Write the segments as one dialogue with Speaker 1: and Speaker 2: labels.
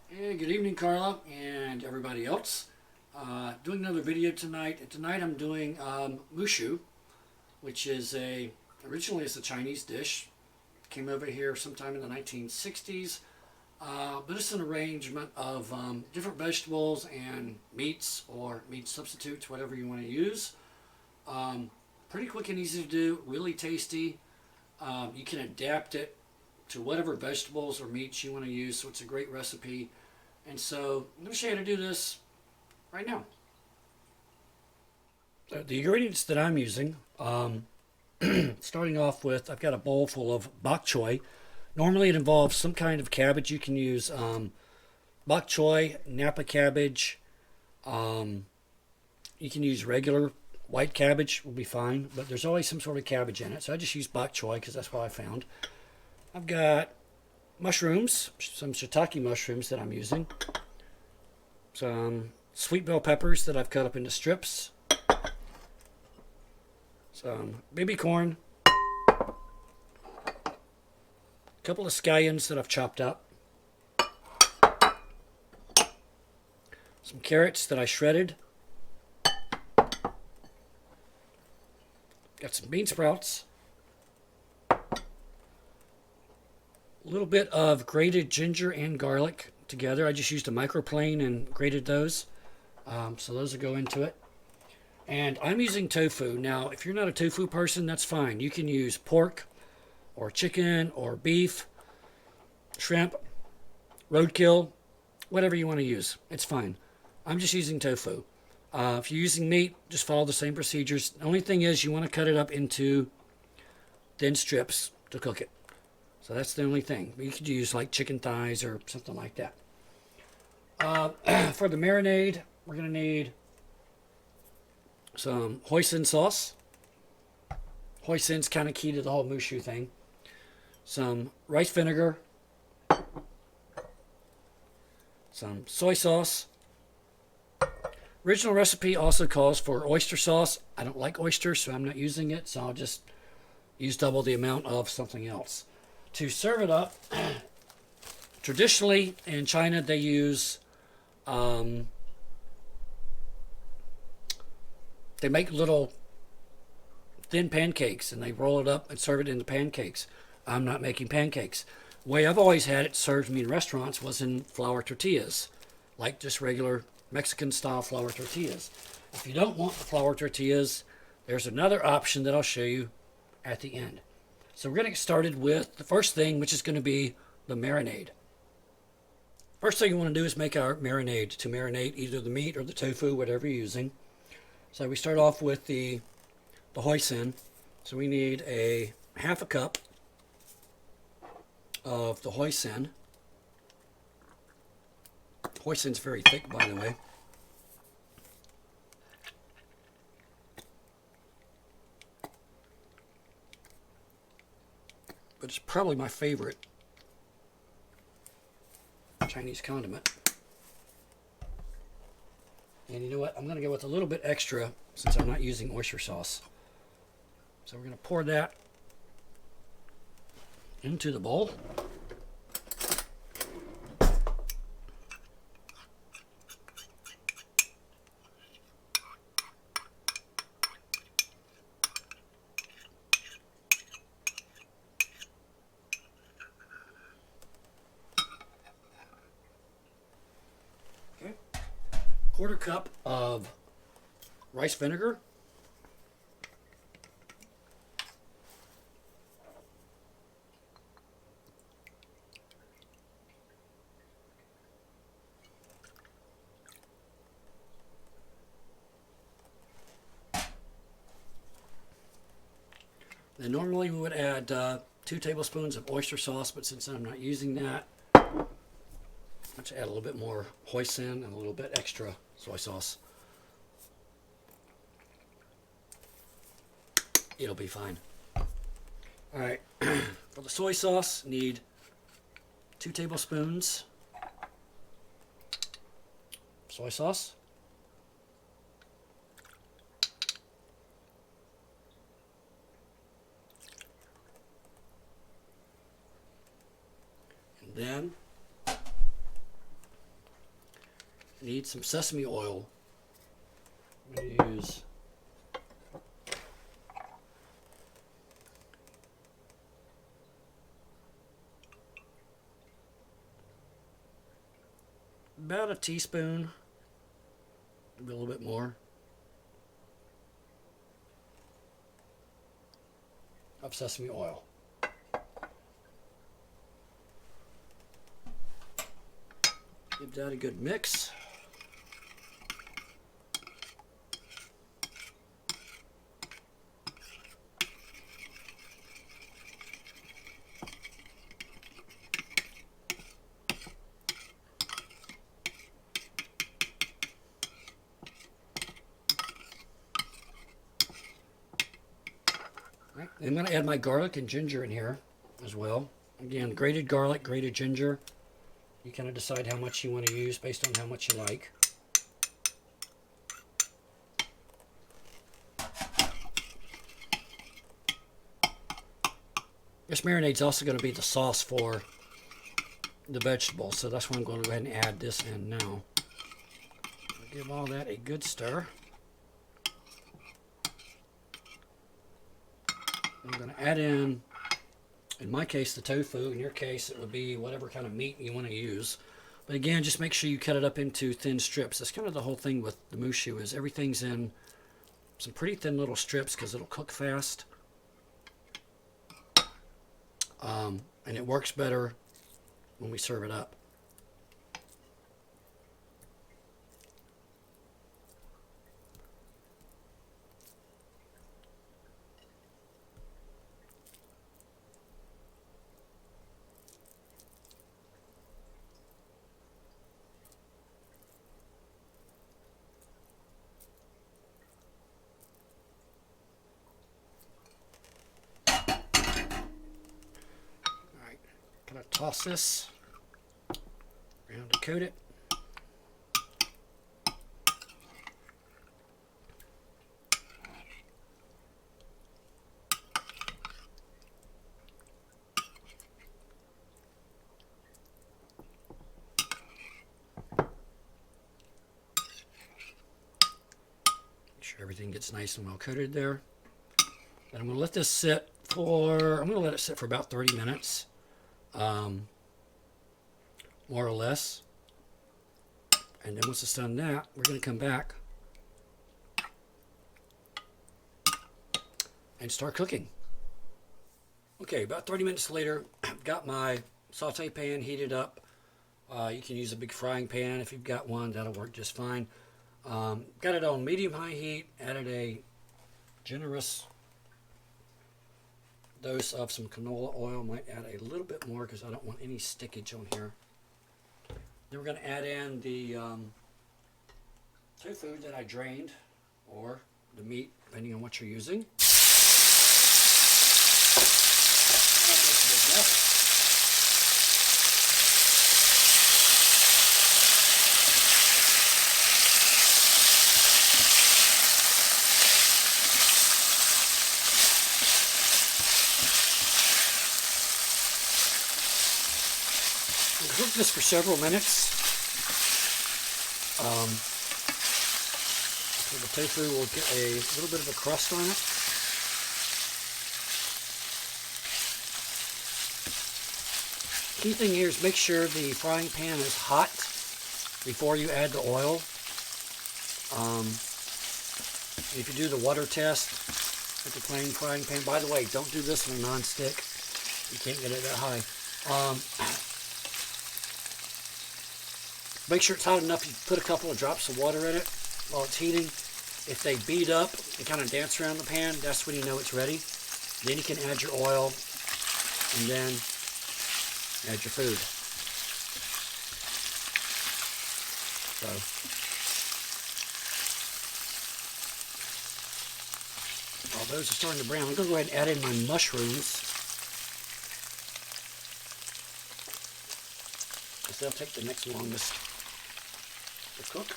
Speaker 1: Hey, good evening, Carla, and everybody else. Doing another video tonight. Tonight I'm doing Moo Shu, which is originally it's a Chinese dish. Came over here sometime in the 1960s, but it's an arrangement of different vegetables and meats or meat substitutes, whatever you want to use. Um, Pretty quick and easy to do, really tasty. You can adapt it to whatever vegetables or meats you want to use, so it's a great recipe. And so I'm going to show you how to do this right now. The ingredients that I'm using, starting off with, I've got a bowl full of bok choy. Normally it involves some kind of cabbage. You can use bok choy, napa cabbage. Um, you can use regular white cabbage, will be fine, but there's always some sort of cabbage in it. So I just use bok choy because that's what I found. I've got mushrooms, some shiitake mushrooms that I'm using, some sweet bell peppers that I've cut up into strips, some baby corn, a couple of scallions that I've chopped up, some carrots that I shredded, got some bean sprouts, a little bit of grated ginger and garlic together. I just used a microplane and grated those. So those will go into it. And I'm using tofu. Now, if you're not a tofu person, that's fine. You can use pork or chicken or beef, shrimp, roadkill, whatever you want to use. It's fine. I'm just using tofu. If you're using meat, just follow the same procedures. The only thing is you want to cut it up into thin strips to cook it. So that's the only thing. You could use like chicken thighs or something like that. For the marinade, we're going to need some hoisin sauce. Hoisin's kind of key to the whole Moo Shu thing. Some rice vinegar. Some soy sauce. Original recipe also calls for oyster sauce. I don't like oysters, so I'm not using it. So I'll just use double the amount of something else. To serve it up, traditionally in China they use, they make little thin pancakes and they roll it up and serve it into pancakes. I'm not making pancakes. The way I've always had it served me in restaurants was in flour tortillas, like just regular Mexican style flour tortillas. If you don't want the flour tortillas, there's another option that I'll show you at the end. So we're going to get started with the first thing, which is going to be the marinade. First thing you want to do is make our marinade to marinate either the meat or the tofu, whatever you're using. So we start off with the hoisin. So we need a half a cup of the hoisin. Hoisin's very thick, by the way. But it's probably my favorite Chinese condiment. And you know what? I'm going to go with a little bit extra since I'm not using oyster sauce. So we're going to pour that into the bowl. Quarter cup of rice vinegar. Then normally we would add 2 tablespoons of oyster sauce, but since I'm not using that, let's add a little bit more hoisin and a little bit extra soy sauce. It'll be fine. All right, for the soy sauce, need 2 tablespoons soy sauce. And then need some sesame oil. I'm going to use about a teaspoon, maybe a little bit more, of sesame oil. Give that a good mix. Right. I'm going to add my garlic and ginger in here as well. Again, grated garlic, grated ginger. You kind of decide how much you want to use based on how much you like. This marinade's also going to be the sauce for the vegetables, so that's why I'm going to go ahead and add this in now. I'll give all that a good stir. I'm going to add in my case, the tofu. In your case, it would be whatever kind of meat you want to use. But again, just make sure you cut it up into thin strips. That's kind of the whole thing with the moo shu, is everything's in some pretty thin little strips because it'll cook fast. And it works better when we serve it up. Kind of toss this around to coat it. Make sure everything gets nice and well coated there. And I'm going to let this sit for, I'm going to let it sit for about 30 minutes. More or less. And then once it's done that, we're going to come back and start cooking. Okay, about 30 minutes later, I've got my saute pan heated up. You can use a big frying pan if you've got one, that'll work just fine. Got it on medium-high heat, added a generous dose of some canola oil. Might add a little bit more because I don't want any stickage on here. Then we're going to add in the tofu that I drained, or the meat, depending on what you're using. Cook this for several minutes. So the tofu will get a little bit of a crust on it. Key thing here is make sure the frying pan is hot before you add the oil. If you do the water test with the plain frying pan, by the way, don't do this in a non-stick. You can't get it that high. Make sure it's hot enough you put a couple of drops of water in it while it's heating. If they bead up and kind of dance around the pan, that's when you know it's ready. Then you can add your oil and then add your food. So, while those are starting to brown, I'm going to go ahead and add in my mushrooms. Because they'll take the next longest to cook.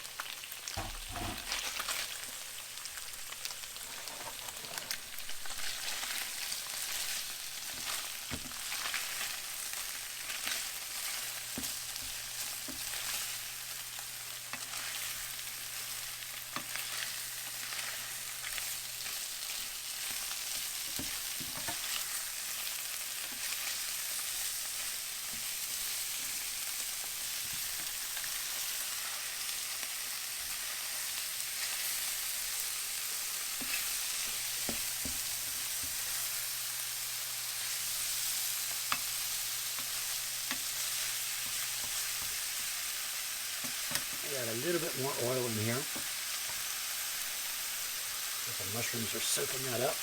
Speaker 1: add a little bit more oil in here. The mushrooms are soaking that up.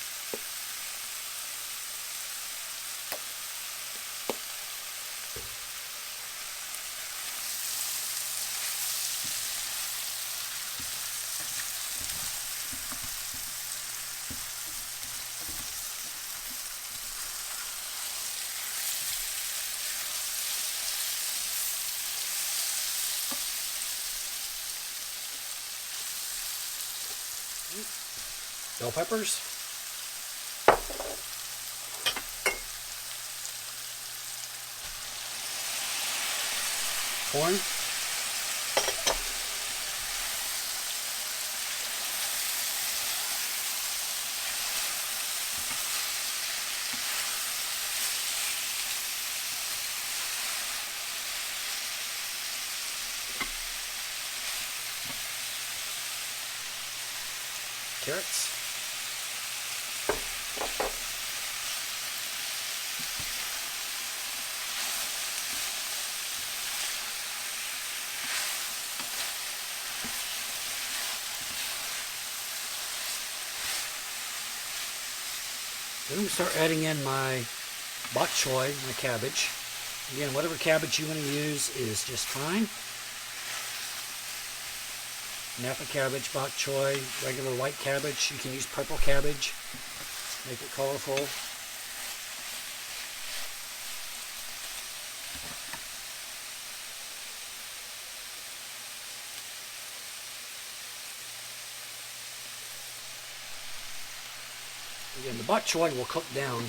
Speaker 1: Bell peppers. Corn. Carrots. Then we start adding in my bok choy, my cabbage. Again, whatever cabbage you want to use is just fine. Napa cabbage, bok choy, regular white cabbage. You can use purple cabbage, make it colorful. Again, the bok choy will cook down.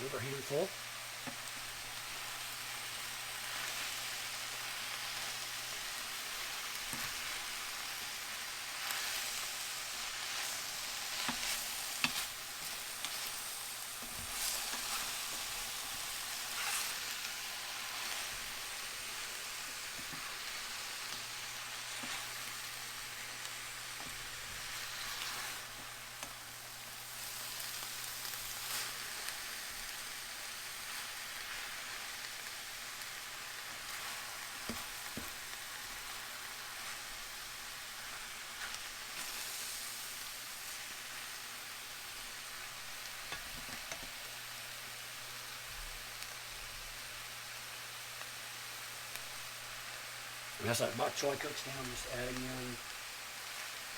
Speaker 1: Another handful. And as that bok choy cooks down, just adding in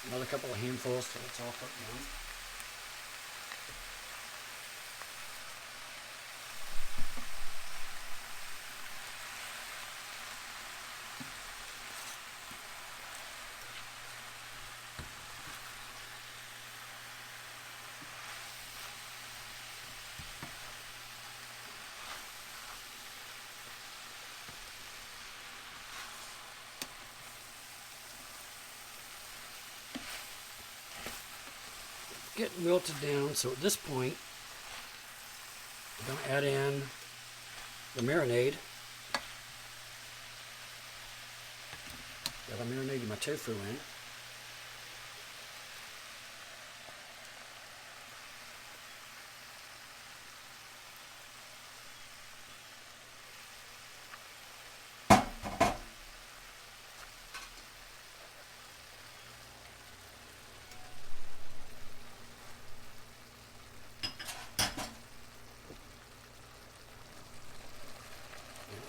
Speaker 1: another couple of handfuls till it's all cooked down. Getting wilted down, so at this point I'm going to add in the marinade. Got a marinade my tofu in.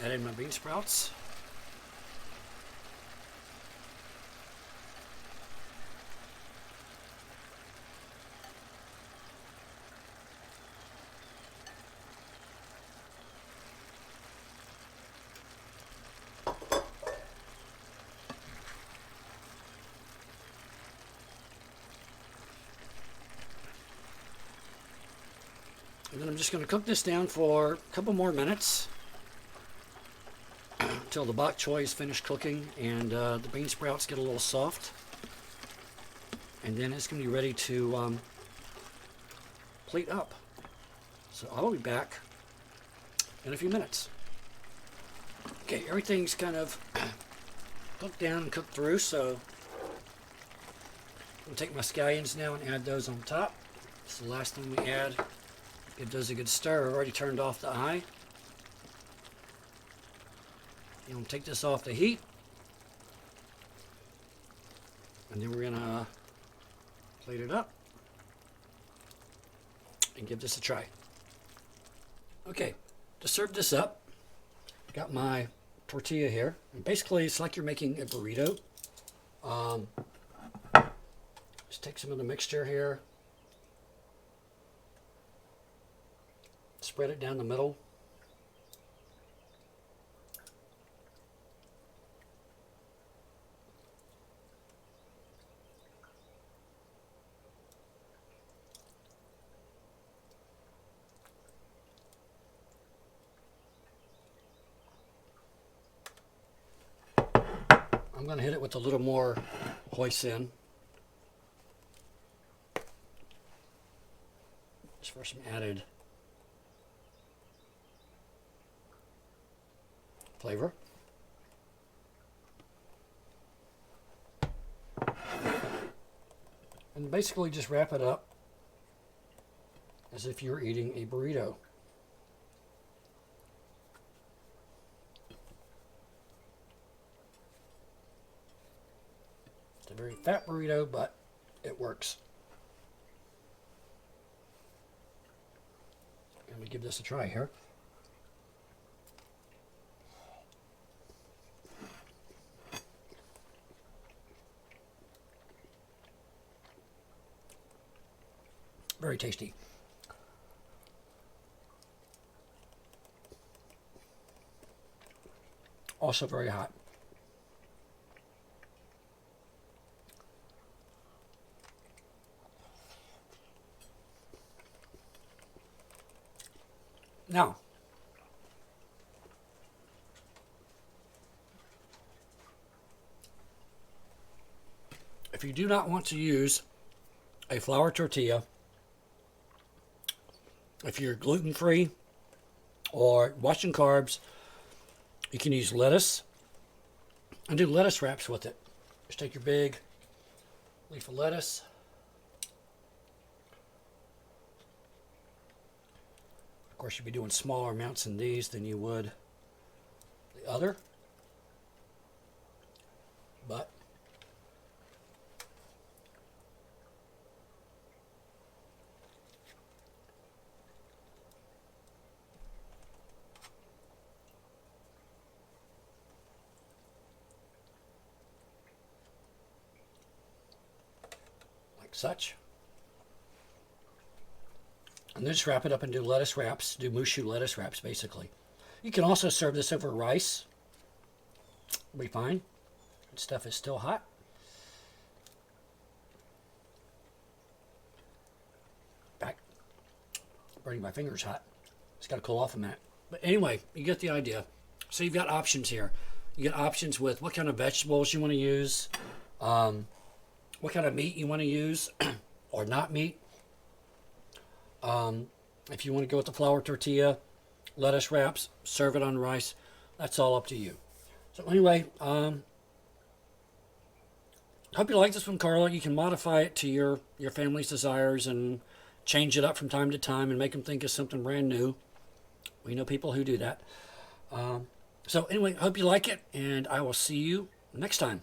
Speaker 1: Add in my bean sprouts. And then I'm just going to cook this down for a couple more minutes until the bok choy is finished cooking and the bean sprouts get a little soft. And then it's going to be ready to plate up. So I'll be back in a few minutes. Okay, everything's kind of cooked down and cooked through, so I'm going to take my scallions now and add those on top. It's the last thing we add. Give those a good stir. I've already turned off the eye. I'm going to take this off the heat. And then we're going to plate it up and give this a try. Okay, to serve this up, got my tortilla here. And basically, it's like you're making a burrito. Just take some of the mixture here. Spread it down the middle. I'm going to hit it with a little more hoisin. Just for some added flavor. And basically just wrap it up as if you were eating a burrito. It's a very fat burrito, but it works. Let me give this a try here. Very tasty. Also very hot. Now, if you do not want to use a flour tortilla, if you're gluten-free or watching carbs, you can use lettuce and do lettuce wraps with it. Just take your big leaf of lettuce, of course you'd be doing smaller amounts in these than you would the other, but such. And then just wrap it up and do lettuce wraps, do moo shu lettuce wraps basically. You can also serve this over rice. It'll be fine. The stuff is still hot. Back. Burning my fingers hot. It's got to cool off a minute. But anyway, you get the idea. So you've got options here. You get options with what kind of vegetables you want to use. What kind of meat you want to use or not meat. If you want to go with the flour tortilla, lettuce wraps, serve it on rice, that's all up to you. So anyway, hope you like this one, Carla. You can modify it to your family's desires and change it up from time to time and make them think it's something brand new. We know people who do that. So anyway, hope you like it, and I will see you next time.